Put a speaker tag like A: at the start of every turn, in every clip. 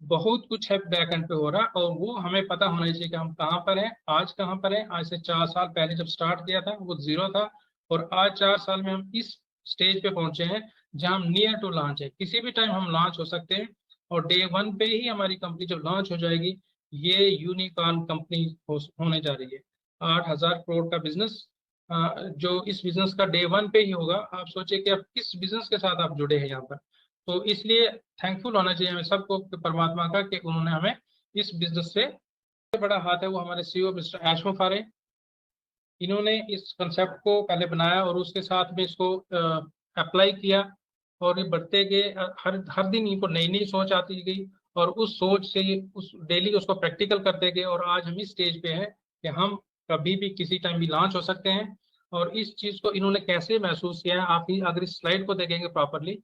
A: बहुत कुछ है बैक एंड पे हो रहा है, और वो हमें पता होना चाहिए कि हम कहाँ पर हैं, आज कहाँ पर हैं। आज से 4 साल पहले जब स्टार्ट किया था वो जीरो था, और आज 4 साल में हम इस स्टेज पे पहुंचे हैं जहां हम नियर टू लॉन्च है। किसी भी टाइम हम लॉन्च हो सकते हैं, और डे वन पे ही हमारी कंपनी जब लॉन्च हो जाएगी, ये यूनिकॉर्न कंपनी होने जा रही है। 8,000 करोड़ का बिजनेस, जो इस बिजनेस का डे वन पे ही होगा। आप सोचिए कि आप किस बिजनेस के साथ आप जुड़े हैं यहाँ पर। तो इसलिए थैंकफुल होना चाहिए हमें सबको कि परमात्मा का, कि उन्होंने हमें इस बिजनेस से, बड़ा हाथ है वो हमारे सीईओ मिस्टर एश मुफारे। इन्होंने इस कंसेप्ट को पहले बनाया और उसके साथ में इसको अप्लाई किया, और ये बढ़ते गए। हर हर दिन इनको नई नई सोच आती गई, और उस सोच से ये उस डेली उसको प्रैक्टिकल करते गए, और आज हम इस स्टेज पे हैं कि हम कभी भी किसी टाइम भी लॉन्च हो सकते हैं। और इस चीज को इन्होंने कैसे महसूस किया है, आप ही अगर इस स्लाइड को देखेंगे properly,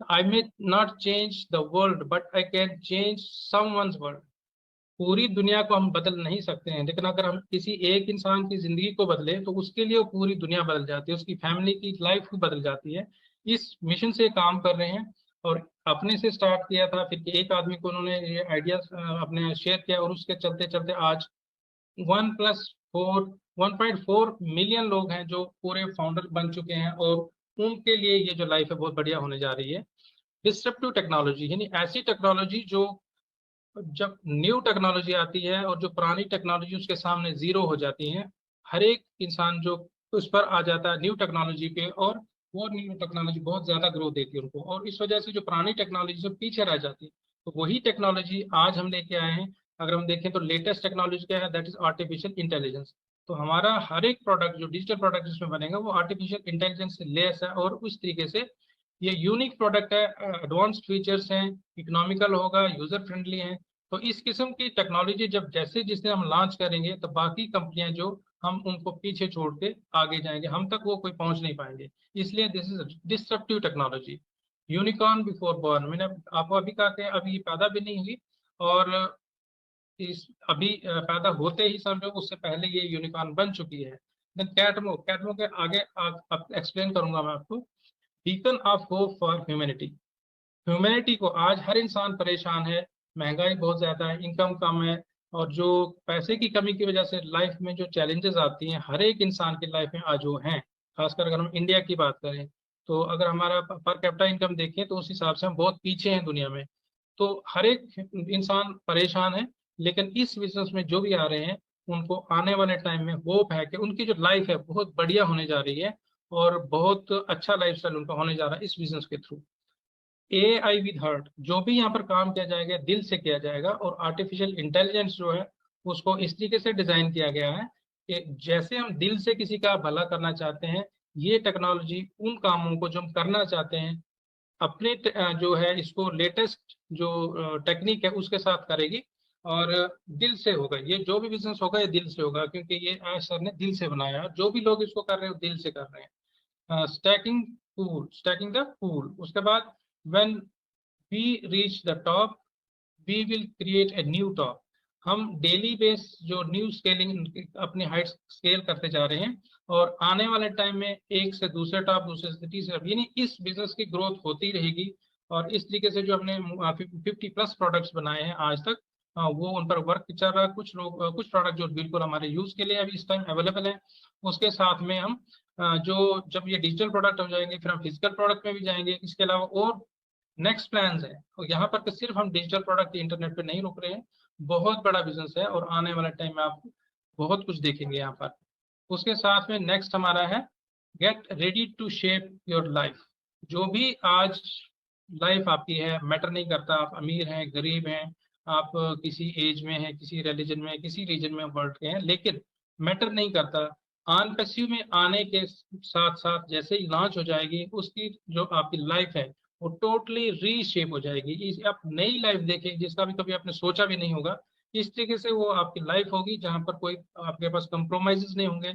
A: I may not change the world, but I can change someone's world. पूरी दुनिया को हम बदल नहीं सकते हैं, लेकिन अगर हम किसी एक इंसान की जिंदगी को बदले तो उसके लिए वो पूरी दुनिया बदल जाती है, उसकी फैमिली की लाइफ भी बदल जाती है। इस मिशन से काम कर रहे हैं, और अपने से स्टार्ट किया था, फिर एक आदमी को उन्होंने ये आइडिया अपने शेयर किया, और उसके चलते चलते आज 1+4 1.4 मिलियन लोग हैं जो पूरे फाउंडर बन चुके हैं, और उनके लिए ये जो लाइफ है बहुत बढ़िया होने जा रही है। डिस्ट्रप्टिव टेक्नोलॉजी यानी ऐसी टेक्नोलॉजी जो, जब न्यू टेक्नोलॉजी आती है और जो पुरानी टेक्नोलॉजी उसके सामने जीरो हो जाती है, हर एक इंसान जो उस पर आ जाता है न्यू टेक्नोलॉजी पे, और वो न्यू टेक्नोलॉजी बहुत ज्यादा ग्रोथ देती है उनको, और इस वजह से जो पुरानी टेक्नोलॉजी से पीछे रह जाती है। तो वही टेक्नोलॉजी आज हम लेके आए हैं। अगर हम देखें तो लेटेस्ट टेक्नोलॉजी क्या है, दैट इज आर्टिफिशियल इंटेलिजेंस। तो हमारा हर एक प्रोडक्ट जो डिजिटल प्रोडक्ट जिसमें बनेगा वो आर्टिफिशियल इंटेलिजेंस से लेस है, और उस तरीके से ये यूनिक प्रोडक्ट है, एडवांस्ड फीचर्स हैं, इकोनॉमिकल होगा, यूजर फ्रेंडली है। तो इस किस्म की टेक्नोलॉजी जब जैसे जिसने हम लॉन्च करेंगे, तो बाकी कंपनियां जो, हम उनको पीछे छोड़ के आगे जाएंगे, हम तक वो कोई पहुंच नहीं पाएंगे। इसलिए this is disruptive technology, unicorn before born. मैंने आपको अभी कहा कि अभी ये पैदा भी नहीं हुई, और इस अभी पैदा होते ही समझो उससे पहले ये यूनिकॉर्न बन चुकी है। देन कैटमो, कैटमो के आगे एक्सप्लेन करूंगा मैं आपको। Beacon of hope for humanity. Humanity को आज हर इंसान परेशान है, महंगाई बहुत ज्यादा है, इनकम कम है, और जो पैसे की कमी की वजह से लाइफ में जो चैलेंजेस आती हैं हर एक इंसान की लाइफ में आज वो हैं। खासकर अगर हम इंडिया की बात करें, तो अगर हमारा पर कैपिटा इनकम देखें तो उस हिसाब से हम बहुत पीछे हैं दुनिया में। तो हर एक इंसान परेशान है, लेकिन इस बिजनेस में जो भी आ रहे हैं उनको आने वाले टाइम में होप है कि उनकी जो लाइफ है बहुत बढ़िया होने जा रही है, और बहुत अच्छा लाइफस्टाइल उनका होने जा रहा है इस बिजनेस के थ्रू। AI विद हार्ट, जो भी यहाँ पर काम किया जाएगा दिल से किया जाएगा, और आर्टिफिशियल इंटेलिजेंस जो है उसको इस तरीके से डिजाइन किया गया है कि जैसे हम दिल से किसी का भला करना चाहते हैं, ये टेक्नोलॉजी उन कामों को जो हम करना चाहते हैं अपने जो है इसको लेटेस्ट जो टेक्निक है उसके साथ करेगी, और दिल से होगा। ये जो भी बिजनेस होगा ये दिल से होगा, क्योंकि ये आज सर ने दिल से बनाया है, जो भी लोग इसको कर रहे हैं वो दिल से कर रहे हैं। Stacking pool, stacking the pool. उसके बाद when we reach the top, we will create a new top. हम डेली बेस जो न्यू स्केलिंग अपनी हाइट स्केल करते जा रहे हैं, और आने वाले टाइम में एक से दूसरे टॉप, दूसरे से तीसरे, यानी इस बिजनेस की ग्रोथ होती रहेगी। और इस तरीके से जो हमने 50+ प्रोडक्ट्स बनाए हैं आज तक, वो उन पर वर्क चल रहा है। कुछ लोग कुछ प्रोडक्ट जो बिल्कुल हमारे यूज के लिए अभी इस टाइम अवेलेबल है, उसके साथ में हम जो जब ये डिजिटल प्रोडक्ट हो जाएंगे फिर हम फिजिकल प्रोडक्ट में भी जाएंगे। इसके अलावा और नेक्स्ट प्लान्स है, और यहाँ पर तो सिर्फ हम डिजिटल प्रोडक्ट इंटरनेट पे नहीं रुक रहे हैं, बहुत बड़ा बिजनेस है, और आने वाले टाइम में आप बहुत कुछ देखेंगे यहाँ पर। उसके साथ में नेक्स्ट हमारा है get ready to shape your life. जो भी आज लाइफ आपकी है, मैटर नहीं करता आप अमीर हैं गरीब हैं, आप किसी एज में हैं, किसी रिलीजन में, किसी रीजन में वर्ल्ड के हैं, लेकिन मैटर नहीं करता। ऑन पैसिव में आने के साथ साथ जैसे ही लॉन्च हो जाएगी, उसकी जो आपकी लाइफ है वो टोटली रीशेप हो जाएगी। आप नई लाइफ देखें जिसका भी कभी आपने सोचा भी नहीं होगा। इस तरीके से वो आपकी लाइफ होगी जहां पर कोई आपके पास कंप्रोमाइजेस नहीं होंगे,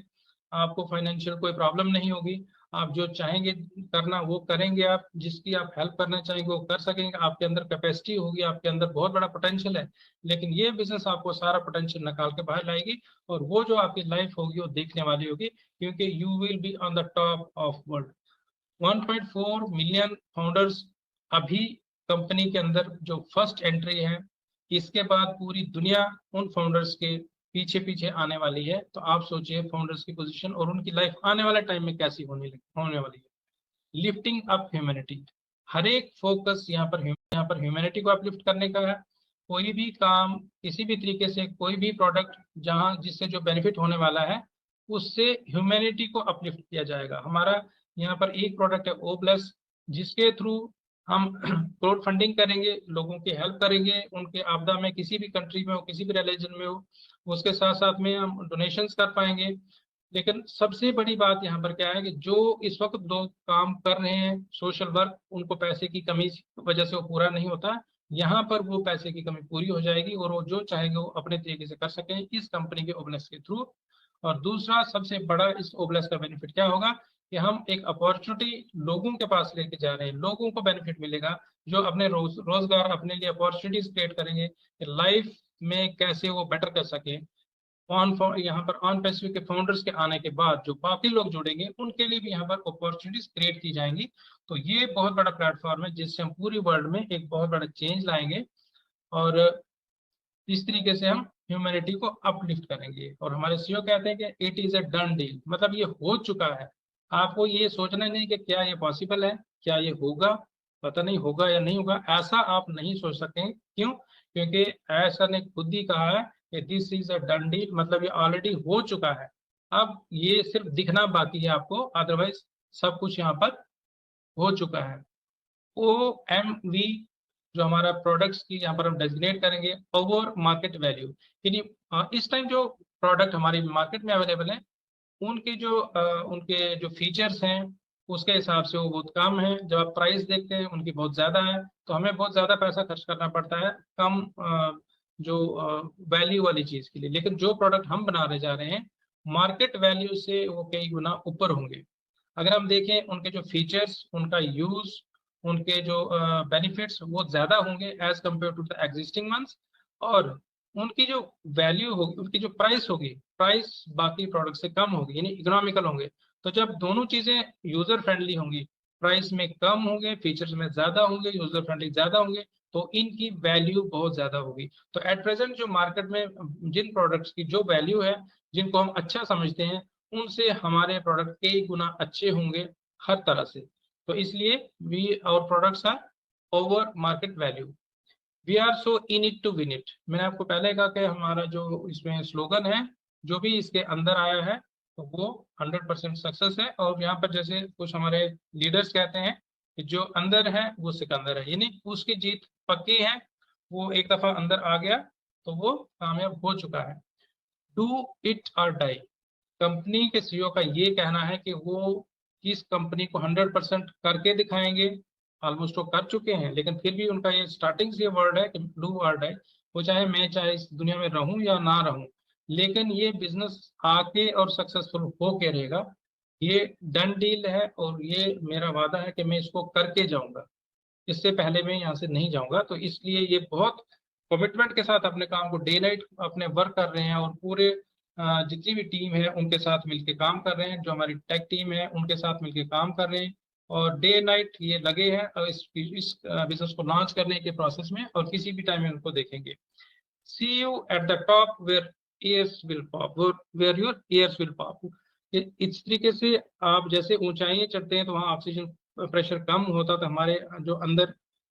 A: आपको फाइनेंशियल कोई प्रॉब्लम नहीं होगी, आप जो चाहेंगे करना वो करेंगे, आप जिसकी आप हेल्प करना चाहेंगे वो कर सकेंगे, आपके अंदर कैपेसिटी होगी, आपके अंदर बहुत बड़ा पोटेंशियल है। लेकिन ये बिजनेस आपको सारा पोटेंशियल निकाल के बाहर लाएगी, और वो जो आपकी लाइफ होगी वो देखने वाली होगी, क्योंकि you will be on the top of world. 1.4 million founders अभी कंपनी के अंदर जो फर्स्ट एंट्री है, इसके बाद पूरी दुनिया उन फाउंडर्स के पीछे पीछे आने वाली है। तो आप सोचिए फाउंडर्स की पोजीशन और उनकी लाइफ आने वाले टाइम में कैसी होने वाली है। लिफ्टिंग अप ह्यूमैनिटी, हर एक फोकस यहाँ पर ह्यूमैनिटी को अपलिफ्ट करने का है। कोई भी काम, किसी भी तरीके से कोई भी प्रोडक्ट जहाँ जिससे जो बेनिफिट होने वाला है, उससे ह्यूमैनिटी को अपलिफ्ट किया जाएगा। हमारा यहाँ पर एक प्रोडक्ट है ओ प्लस, जिसके थ्रू हम क्राउड फंडिंग करेंगे, लोगों की हेल्प करेंगे, उनके आपदा में किसी भी कंट्री में हो, किसी भी रिलीजन में हो, उसके साथ साथ में हम डोनेशंस कर पाएंगे। लेकिन सबसे बड़ी बात यहाँ पर क्या है कि जो इस वक्त लोग काम कर रहे हैं सोशल वर्क, उनको पैसे की कमी की वजह से वो पूरा नहीं होता। यहाँ पर वो पैसे की कमी पूरी हो जाएगी और वो जो चाहेंगे वो अपने तरीके से कर सकें इस कंपनी के ओबलेस के थ्रू। और दूसरा सबसे बड़ा इस ओबलेस का बेनिफिट क्या होगा कि हम एक अपॉर्चुनिटी लोगों के पास लेके जा रहे हैं, लोगों को बेनिफिट मिलेगा जो अपने रोजगार अपने लिए अपॉर्चुनिटीज क्रिएट करेंगे कि लाइफ में कैसे वो बेटर कर सके। यहाँ पर ऑन पैसिफिक के फाउंडर्स के आने के बाद जो बाकी लोग जुड़ेंगे उनके लिए भी यहाँ पर अपॉर्चुनिटीज क्रिएट की जाएंगी। तो ये बहुत बड़ा प्लेटफॉर्म है जिससे हम पूरी वर्ल्ड में एक बहुत बड़ा चेंज लाएंगे और इस तरीके से हम ह्यूमैनिटी को अपलिफ्ट करेंगे। और हमारे सीईओ कहते हैं कि it is a done deal, मतलब ये हो चुका है। आपको ये सोचना नहीं कि क्या ये पॉसिबल है, क्या ये होगा, पता नहीं होगा या नहीं होगा, ऐसा आप नहीं सोच सकते। क्यों? क्योंकि ऐसा ने खुद ही कहा है कि this is a done deal, मतलब ये ऑलरेडी हो चुका है। अब ये सिर्फ दिखना बाकी है आपको, अदरवाइज सब कुछ यहाँ पर हो चुका है। OMV जो हमारा प्रोडक्ट्स की यहाँ पर हम डेजिग्नेट करेंगे ओवर मार्केट वैल्यू, यानी इस टाइम जो प्रोडक्ट हमारी मार्केट में अवेलेबल है उनके जो फीचर्स हैं उसके हिसाब से वो बहुत कम है। जब आप प्राइस देखते हैं उनकी बहुत ज़्यादा है, तो हमें बहुत ज़्यादा पैसा खर्च करना पड़ता है कम जो वैल्यू वाली चीज़ के लिए। लेकिन जो प्रोडक्ट हम बनाने जा रहे हैं मार्केट वैल्यू से वो कई गुना ऊपर होंगे। अगर हम देखें उनके जो फीचर्स, उनका यूज़, उनके जो बेनिफिट्स वो ज़्यादा होंगे as compare to the existing ones. और उनकी जो वैल्यू होगी, उनकी जो प्राइस होगी, प्राइस बाकी प्रोडक्ट से कम होगी, यानी इकोनॉमिकल होंगे। तो जब दोनों चीज़ें यूज़र फ्रेंडली होंगी, प्राइस में कम होंगे, फीचर्स में ज़्यादा होंगे, यूज़र फ्रेंडली ज़्यादा होंगे, तो इनकी वैल्यू बहुत ज़्यादा होगी। तो एट प्रेजेंट जो मार्केट में जिन प्रोडक्ट्स की जो वैल्यू है, जिनको हम अच्छा समझते हैं, उनसे हमारे प्रोडक्ट कई गुना अच्छे होंगे हर तरह से। तो इसलिए we our products are over market value, we are so in it to win it. मैंने आपको पहले कहा कि हमारा जो इसमें स्लोगन है, जो भी इसके अंदर आया है तो वो 100% सक्सेस है। और यहाँ पर जैसे कुछ हमारे लीडर्स कहते हैं कि जो अंदर है वो सिकंदर है, यानी उसकी जीत पक्की है। वो एक दफा अंदर आ गया तो वो कामयाब हो चुका है। डू इट और डाई, कंपनी के सीईओ का ये कहना है कि वो इस कंपनी को 100% करके दिखाएंगे। ऑलमोस्ट वो कर चुके हैं, लेकिन फिर भी उनका ये स्टार्टिंग से वर्ड है कि डू और डाई। वो चाहे इस दुनिया में रहूं या ना रहूं, लेकिन ये बिजनेस आके और सक्सेसफुल होके रहेगा। ये डन डील है और ये मेरा वादा है कि मैं इसको करके जाऊंगा, इससे पहले मैं यहाँ से नहीं जाऊंगा। तो इसलिए ये बहुत कमिटमेंट के साथ अपने काम को डे नाइट अपने वर्क कर रहे हैं और पूरे जितनी भी टीम है उनके साथ मिलकर काम कर रहे हैं। जो हमारी टेक टीम है उनके साथ मिलकर काम कर रहे हैं और डे नाइट ये लगे हैं और इस बिजनेस को लॉन्च करने के प्रोसेस में, और किसी भी टाइम में उनको देखेंगे। See you at the top where ears will pop, where your ears will pop. इस तरीके से आप जैसे ऊंचाइयां चढ़ते हैं तो वहाँ ऑक्सीजन प्रेशर कम होता, तो हमारे जो अंदर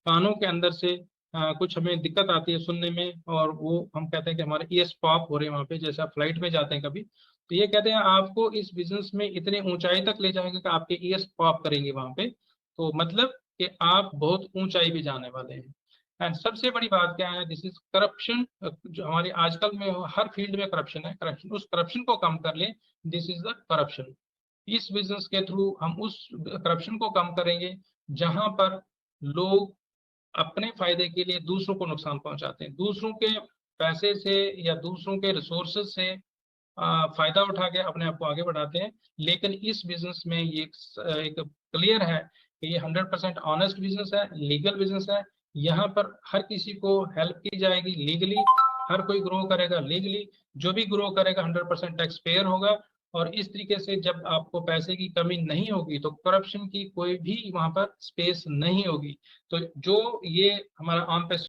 A: कानों के अंदर से कुछ हमें दिक्कत आती है सुनने में, और वो हम कहते हैं कि हमारे ईयर्स पॉप हो रहे हैं वहाँ पे। जैसे आप फ्लाइट में जाते हैं कभी, तो ये कहते हैं आपको इस बिजनेस में इतने ऊंचाई तक ले जाएंगे कि आपके ईयर्स पॉप करेंगे वहाँ पे। तो मतलब कि आप बहुत ऊंचाई पे जाने वाले हैं। एंड सबसे बड़ी बात क्या है, दिस इज करप्शन। जो हमारे आजकल में हर फील्ड में करप्शन है, करप्शन, उस करप्शन को कम कर ले, दिस इज द करप्शन। इस बिजनेस के थ्रू हम उस करप्शन को कम करेंगे जहां पर लोग अपने फायदे के लिए दूसरों को नुकसान पहुंचाते हैं, दूसरों के पैसे से या दूसरों के रिसोर्सेज से फायदा उठा के अपने आप को आगे बढ़ाते हैं। लेकिन इस बिजनेस में ये एक क्लियर है कि ये 100% ऑनेस्ट बिजनेस है, लीगल बिजनेस है। यहाँ पर हर किसी को हेल्प की जाएगी लीगली, हर कोई ग्रो करेगा लीगली, जो भी ग्रो करेगा 100% टैक्स पेयर होगा। और इस तरीके से जब आपको पैसे की कमी नहीं होगी तो करप्शन की कोई भी वहां पर स्पेस नहीं होगी। तो जो ये हमारा आम